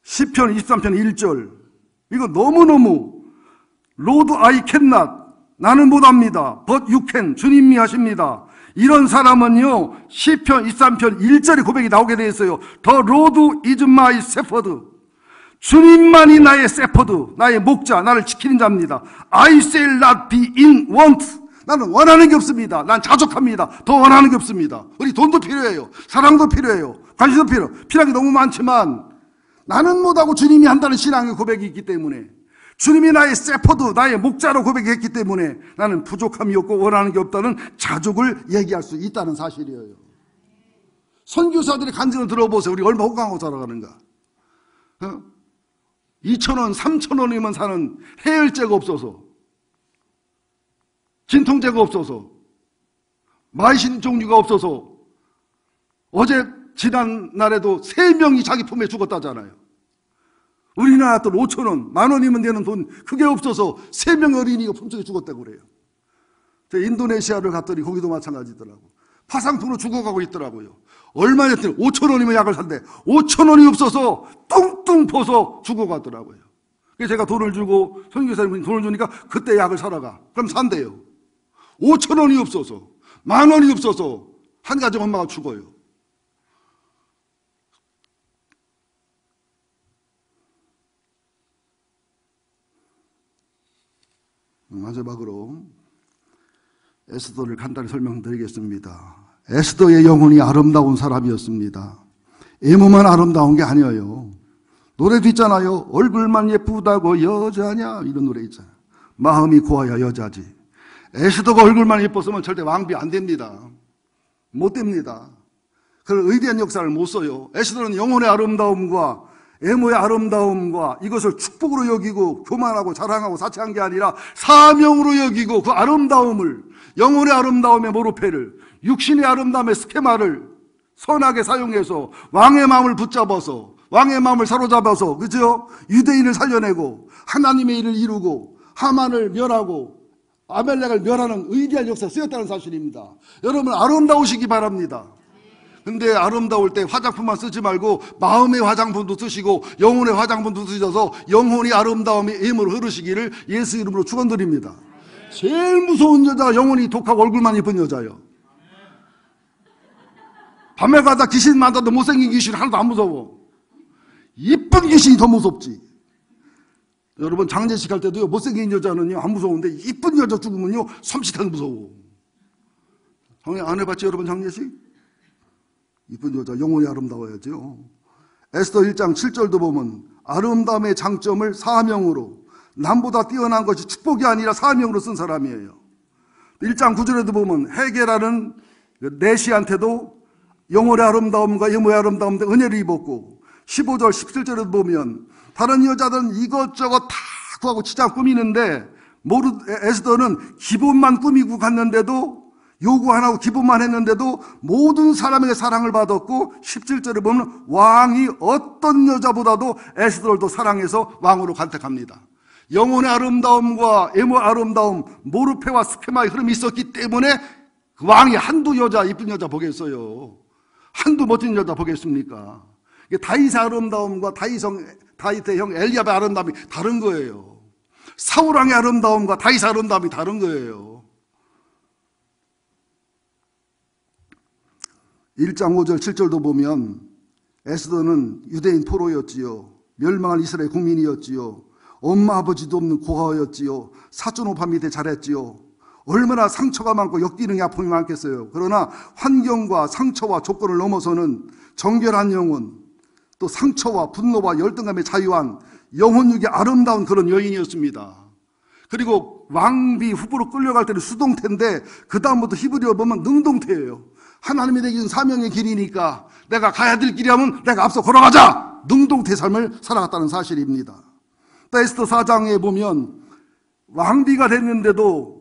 시편 23편 1절 이거 너무너무 Lord I cannot 나는 못합니다. But you can 주님이 하십니다. 이런 사람은요 시편 23편 1절의 고백이 나오게 되어 있어요. The Lord is my shepherd 주님만이 나의 세퍼드 나의 목자 나를 지키는 자입니다. I shall not be in want 나는 원하는 게 없습니다. 난 자족합니다. 더 원하는 게 없습니다. 우리 돈도 필요해요. 사랑도 필요해요. 관심도 필요한 게 너무 많지만 나는 못하고 주님이 한다는 신앙의 고백이 있기 때문에 주님이 나의 세퍼드, 나의 목자로 고백했기 때문에 나는 부족함이 없고 원하는 게 없다는 자족을 얘기할 수 있다는 사실이에요. 선교사들의 간증을 들어보세요. 우리 얼마 호강하고 살아가는가. 2,000원, 3,000원이면 사는 해열제가 없어서, 진통제가 없어서, 마이신 종류가 없어서, 어제 지난날에도 3명이 자기 품에 죽었다잖아요. 우리나라 돈 5,000원, 10,000원이면 되는 돈 그게 없어서 3명의 어린이가 품속에 죽었다고 그래요. 저 인도네시아를 갔더니 거기도 마찬가지더라고. 파상풍으로 죽어가고 있더라고요. 얼마 전에 5,000원이면 약을 산대. 5,000원이 없어서 뚱뚱 퍼서 죽어가더라고요. 그래서 제가 돈을 주고 선교사님이 돈을 주니까 그때 약을 사러 가. 그럼 산대요. 5,000원이 없어서, 10,000원이 없어서 한 가정 엄마가 죽어요. 마지막으로 에스더를 간단히 설명드리겠습니다. 에스더의 영혼이 아름다운 사람이었습니다. 외모만 아름다운 게 아니에요. 노래도 있잖아요. 얼굴만 예쁘다고 여자냐, 이런 노래 있잖아요. 마음이 고와야 여자지. 에스더가 얼굴만 예뻤으면 절대 왕비 안 됩니다. 못 됩니다. 그런 의대한 역사를 못 써요. 에스더는 영혼의 아름다움과 외모의 아름다움과 이것을 축복으로 여기고 교만하고 자랑하고 사치한 게 아니라 사명으로 여기고 그 아름다움을, 영혼의 아름다움의 모르페를, 육신의 아름다움의 스케마를 선하게 사용해서 왕의 마음을 붙잡아서, 왕의 마음을 사로잡아서, 그죠? 유대인을 살려내고 하나님의 일을 이루고 하만을 멸하고 아멜렉을 멸하는 의대한 역사가 쓰였다는 사실입니다. 여러분 아름다우시기 바랍니다. 근데 아름다울 때 화장품만 쓰지 말고 마음의 화장품도 쓰시고 영혼의 화장품도 쓰셔서 영혼이 아름다움이 외모로 흐르시기를 예수 이름으로 축원드립니다. 제일 무서운 여자가 영혼이 독하고 얼굴만 예쁜 여자예요. 밤에 가다 귀신 만나도 못생긴 귀신 하나도 안 무서워. 이쁜 귀신이 더 무섭지. 여러분 장례식 할 때도요, 못생긴 여자는요 안 무서운데 이쁜 여자 죽으면요 섬찟하게 무서워. 안 해봤지 여러분 장례식? 이쁜 여자 영혼이 아름다워야죠. 에스더 1장 7절도 보면 아름다움의 장점을 사명으로, 남보다 뛰어난 것이 축복이 아니라 사명으로 쓴 사람이에요. 1장 9절에도 보면 헤게라는 내시한테도 영혼의 아름다움과 외모의 아름다움과 은혜를 입었고, 15절 17절에도 보면 다른 여자들은 이것저것 다 구하고 치장 꾸미는데 에스더는 기본만 꾸미고 갔는데도, 요구 안 하고 기본만 했는데도 모든 사람에게 사랑을 받았고, 17절에 보면 왕이 어떤 여자보다도 에스더를 더 사랑해서 왕으로 간택합니다. 영혼의 아름다움과 외모 아름다움, 모르페와 스케마의 흐름이 있었기 때문에 그 왕이 한두 여자, 이쁜 여자 보겠어요? 한두 멋진 여자 보겠습니까? 다윗의 아름다움과 다윗의 형 엘리압의 아름다움이 다른 거예요. 사울왕의 아름다움과 다윗의 아름다움이 다른 거예요. 1장 5절 7절도 보면 에스더는 유대인 포로였지요. 멸망한 이스라엘 국민이었지요. 엄마 아버지도 없는 고아였지요. 사촌오빠 밑에 자랐지요. 얼마나 상처가 많고 역기능의 아픔이 많겠어요. 그러나 환경과 상처와 조건을 넘어서는 정결한 영혼, 또 상처와 분노와 열등감에 자유한 영혼육이 아름다운 그런 여인이었습니다. 그리고 왕비 후보로 끌려갈 때는 수동태인데 그 다음부터 히브리어 보면 능동태예요. 하나님이 내게 준 사명의 길이니까 내가 가야 될 길이라면 내가 앞서 걸어가자! 능동태 삶을 살아갔다는 사실입니다. 또 에스더 4장에 보면 왕비가 됐는데도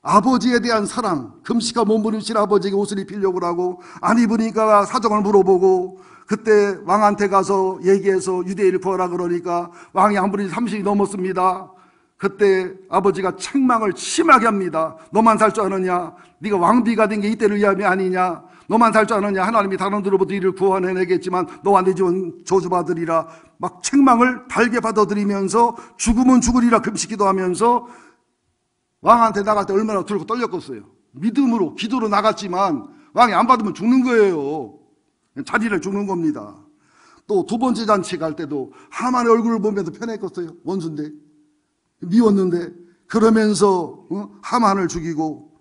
아버지에 대한 사랑, 금시가 몸부림친 아버지에게 옷을 입히려고 하고, 안 입으니까 사정을 물어보고, 그때 왕한테 가서 얘기해서 유대인을 구하라 그러니까 왕이 안 부린 30이 넘었습니다. 그때 아버지가 책망을 심하게 합니다. 너만 살 줄 아느냐? 네가 왕비가 된 게 이때를 위함이 아니냐? 너만 살 줄 아느냐? 하나님이 다른 데로부터 이를 구원해내겠지만 너와 네 집은 저주받으리라. 막 책망을 달게 받아들이면서 죽으면 죽으리라 금식기도 하면서 왕한테 나갈 때 얼마나 들고 떨렸겠어요. 믿음으로 기도로 나갔지만 왕이 안 받으면 죽는 거예요. 자리를 죽는 겁니다. 또 두 번째 잔치 갈 때도 하만의 얼굴을 보면서 편했겠어요. 원수인데 미웠는데 그러면서 하만을 죽이고,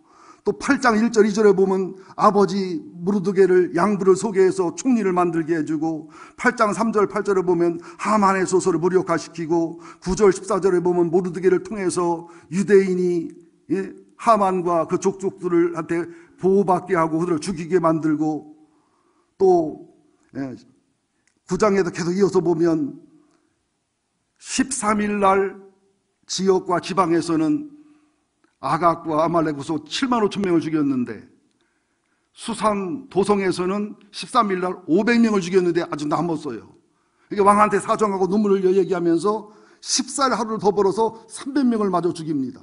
또 8장 1절 2절에 보면 아버지 무르드게를 양부를 소개해서 총리를 만들게 해주고, 8장 3절 8절에 보면 하만의 소설을 무력화시키고, 9절 14절에 보면 무르드게를 통해서 유대인이 하만과 그 족족들한테 보호받게 하고 그들을 죽이게 만들고, 또 9장에도 계속 이어서 보면 13일 날 지역과 지방에서는 아각과 아말렉 후소 7만 5천 명을 죽였는데, 수산 도성에서는 13일 날 500명을 죽였는데 아주 남았어요. 이게 왕한테 사정하고 눈물을 얘기하면서 14일 하루를 더 벌어서 300명을 마저 죽입니다.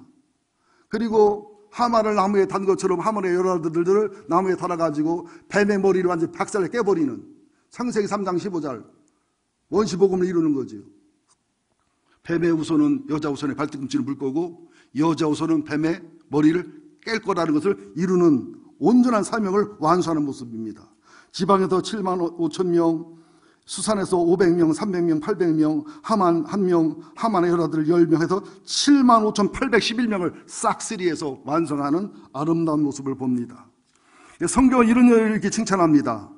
그리고 하만을 나무에 단 것처럼 하만의 여러 아들들을 나무에 달아가지고 뱀의 머리를 완전히 박살내 깨버리는, 창세기 3장 15절 원시복음을 이루는 거죠. 뱀의 후손은 여자 후손의 발뒤꿈치를 물 거고, 여자 후손은 뱀의 머리를 깰 거라는 것을 이루는 온전한 사명을 완수하는 모습입니다. 지방에서 7만 5천 명, 수산에서 500명, 300명, 800명, 하만 1명, 하만의 여러 아들 10명 해서 7만 5,811명을 싹쓸이해서 완성하는 아름다운 모습을 봅니다. 성경은 이런 일을 이렇게 칭찬합니다.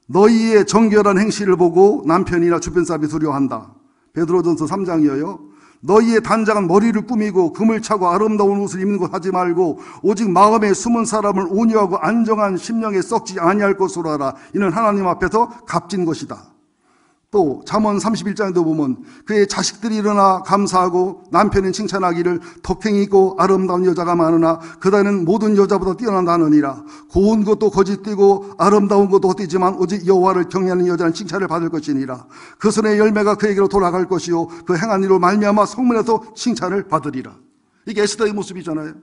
너희의 정결한 행실을 보고 남편이나 주변 사람이 두려워한다. 베드로전서 3장이에요. 너희의 단장은 머리를 꾸미고 금을 차고 아름다운 옷을 입는 것 하지 말고 오직 마음에 숨은 사람을 온유하고 안정한 심령에 썩지 아니할 것으로 하라. 이는 하나님 앞에서 값진 것이다. 또 잠언 31장에도 보면 그의 자식들이 일어나 감사하고 남편은 칭찬하기를 덕행이 있고 아름다운 여자가 많으나 그다는 모든 여자보다 뛰어난다느니라. 고운 것도 거짓되고 아름다운 것도 헛되지만 오직 여호와를 경외하는 여자는 칭찬을 받을 것이니라. 그 손의 열매가 그에게로 돌아갈 것이요 그 행한 일로 말미암아 성문에서 칭찬을 받으리라. 이게 에스더의 모습이잖아요.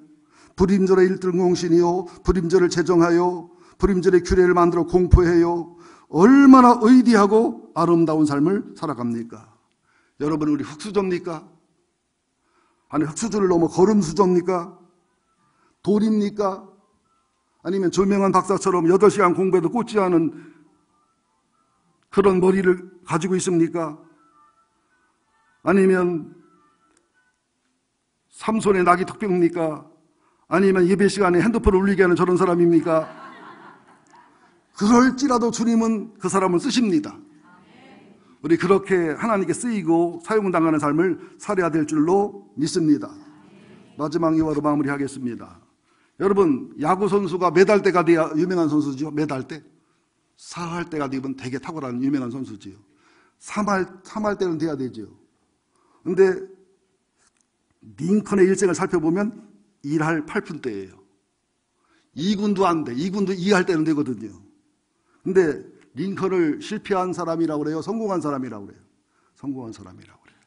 불임절의 일등공신이요 불임절을 제정하여 불임절의 규례를 만들어 공포해요. 얼마나 의디하고 아름다운 삶을 살아갑니까? 여러분, 우리 흙수저입니까? 아니, 흙수저를 넘어 걸음수저입니까? 돌입니까? 아니면 조명한 박사처럼 8시간 공부해도 꽂지 않은 그런 머리를 가지고 있습니까? 아니면 삼손의 낙이 턱병입니까? 아니면 예배 시간에 핸드폰을 울리게 하는 저런 사람입니까? 그럴지라도 주님은 그 사람을 쓰십니다. 우리 그렇게 하나님께 쓰이고 사용당하는 삶을 살아야 될 줄로 믿습니다. 마지막 예화로 마무리하겠습니다. 여러분, 야구 선수가 메달 때가 돼야 유명한 선수죠. 메달 때. 4할 때가 되면 되게 탁월한 유명한 선수지요. 3할 때는 돼야 되죠. 근데 링컨의 일생을 살펴보면 1할 8푼 때예요. 2군도 안 돼. 2군도 2할 때는 되거든요. 근데 링컨을 실패한 사람이라고 그래요? 성공한 사람이라고 그래요? 성공한 사람이라고 그래요.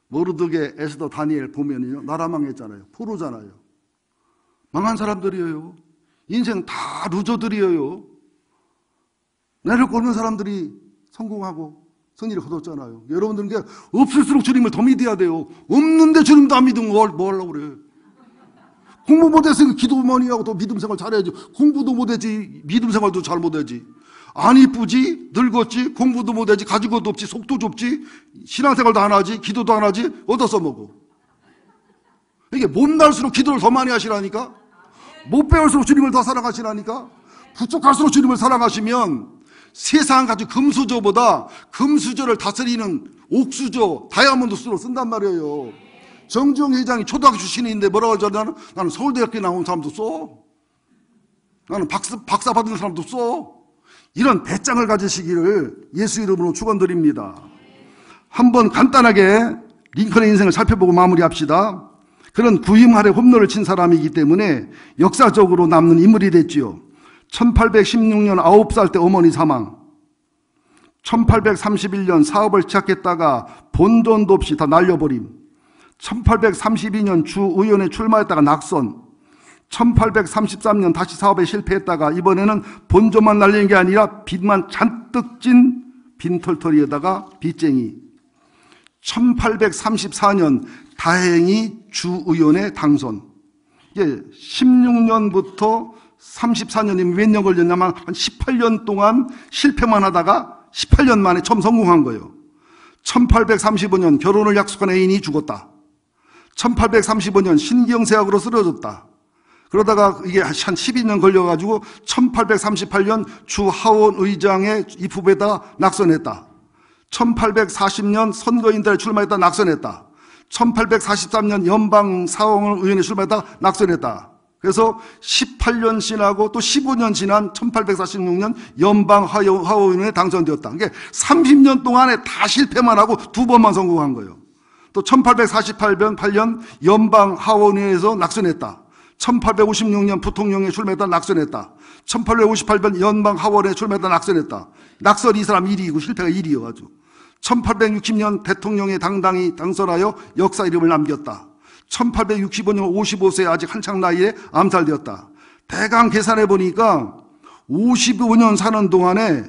모르드게, 에스더, 다니엘 보면요, 나라 망했잖아요. 포로잖아요. 망한 사람들이에요. 인생 다 루저들이에요. 내를 꼴는 사람들이 성공하고 승리를 거뒀잖아요. 여러분들은 그냥 없을수록 주님을 더 믿어야 돼요. 없는데 주님도 안 믿으면 뭐 하려고 그래? 공부 못했으니까 기도 많이 하고 또 믿음 생활 잘해야지. 공부도 못했지, 믿음 생활도 잘 못하지. 안 이쁘지, 늙었지, 공부도 못하지, 가진 것도 없지, 속도 좁지, 신앙생활도 안 하지, 기도도 안 하지, 얻어 써먹어. 이게 못날수록 기도를 더 많이 하시라니까? 못 배울수록 주님을 더 사랑하시라니까? 부족할수록 주님을 사랑하시면 세상 가지고 금수저보다 금수저를 다스리는 옥수저, 다이아몬드 수로 쓴단 말이에요. 정주영 회장이 초등학교 출신인데 뭐라고 하잖아. 나는 서울대학교 나온 사람도 써. 나는 박사 받은 사람도 써. 이런 배짱을 가지시기를 예수 이름으로 축원드립니다. 한번 간단하게 링컨의 인생을 살펴보고 마무리합시다. 그런 구임 아래 홈런을 친 사람이기 때문에 역사적으로 남는 인물이 됐지요. 1816년 9살 때 어머니 사망, 1831년 사업을 시작했다가 본 돈도 없이 다 날려버림, 1832년 주의원에 출마했다가 낙선, 1833년 다시 사업에 실패했다가 이번에는 본전만 날리는 게 아니라 빚만 잔뜩 찐 빈털터리에다가 빚쟁이, 1834년 다행히 주의원에 당선. 이게 16년부터 34년이면 몇 년 걸렸냐면 한 18년 동안 실패만 하다가 18년 만에 처음 성공한 거예요. 1835년 결혼을 약속한 애인이 죽었다. 1835년 신경쇠약으로 쓰러졌다. 그러다가 이게 한 12년 걸려가지고 1838년 주 하원 의장의 입후보에다 낙선했다. 1840년 선거인단에 출마했다 낙선했다. 1843년 연방 사원 의원에 출마했다 낙선했다. 그래서 18년 지나고 또 15년 지난 1846년 연방 하원의원에 당선되었다. 그게 30년 동안에 다 실패만 하고 2번만 성공한 거예요. 또 1848년 연방 하원의원에서 낙선했다. 1856년 부통령에 출마했다 낙선했다. 1858년 연방 하원에 출마했다 낙선했다. 낙선이 이 사람 1위이고 실패가 1위여가지고 1860년 대통령에 당당히 당선하여 역사 이름을 남겼다. 1865년 55세 아직 한창 나이에 암살되었다. 대강 계산해 보니까 55년 사는 동안에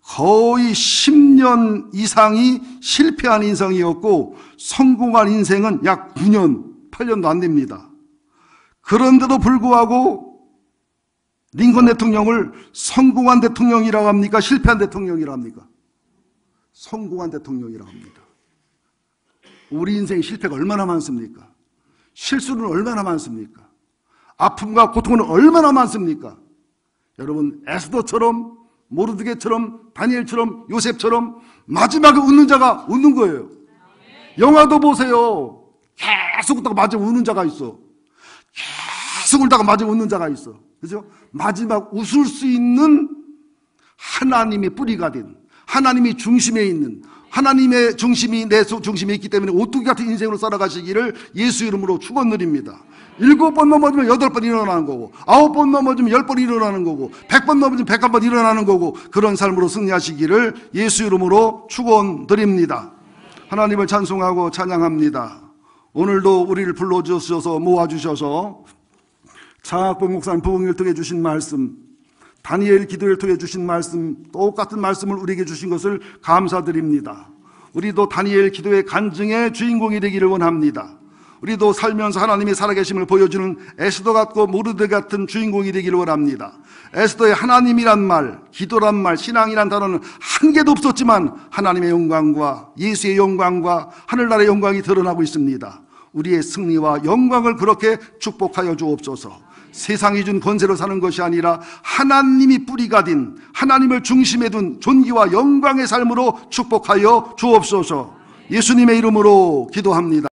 거의 10년 이상이 실패한 인생이었고 성공한 인생은 약 9년, 8년도 안 됩니다. 그런데도 불구하고 링컨 대통령을 성공한 대통령이라고 합니까? 실패한 대통령이라고 합니까? 성공한 대통령이라고 합니다. 우리 인생의 실패가 얼마나 많습니까? 실수는 얼마나 많습니까? 아픔과 고통은 얼마나 많습니까? 여러분, 에스더처럼, 모르드게처럼, 다니엘처럼, 요셉처럼 마지막에 웃는 자가 웃는 거예요. 영화도 보세요. 계속 웃다가 마지막에 웃는 자가 있어. 계속 울다가 마지막에 웃는 자가 있어. 그죠? 마지막 웃을 수 있는 하나님의 뿌리가 된, 하나님이 중심에 있는, 하나님의 중심이 내 중심에 있기 때문에 오뚜기 같은 인생으로 살아가시기를 예수 이름으로 축원드립니다. 7번 넘어지면 8번 일어나는 거고, 9번 넘어지면 10번 일어나는 거고, 100번 넘어지면 101번 일어나는 거고, 그런 삶으로 승리하시기를 예수 이름으로 축원드립니다. 하나님을 찬송하고 찬양합니다. 오늘도 우리를 불러주셔서 모아주셔서 장학봉 목사님 부흥을 통해 주신 말씀, 다니엘 기도를 통해 주신 말씀, 똑같은 말씀을 우리에게 주신 것을 감사드립니다. 우리도 다니엘 기도의 간증의 주인공이 되기를 원합니다. 우리도 살면서 하나님의 살아계심을 보여주는 에스더 같고 모르드게 같은 주인공이 되기를 원합니다. 에스더의 하나님이란 말, 기도란 말, 신앙이란 단어는 한 개도 없었지만 하나님의 영광과 예수의 영광과 하늘나라의 영광이 드러나고 있습니다. 우리의 승리와 영광을 그렇게 축복하여 주옵소서. 세상이 준 권세로 사는 것이 아니라 하나님이 뿌리가 된, 하나님을 중심에 둔 존귀와 영광의 삶으로 축복하여 주옵소서. 예수님의 이름으로 기도합니다.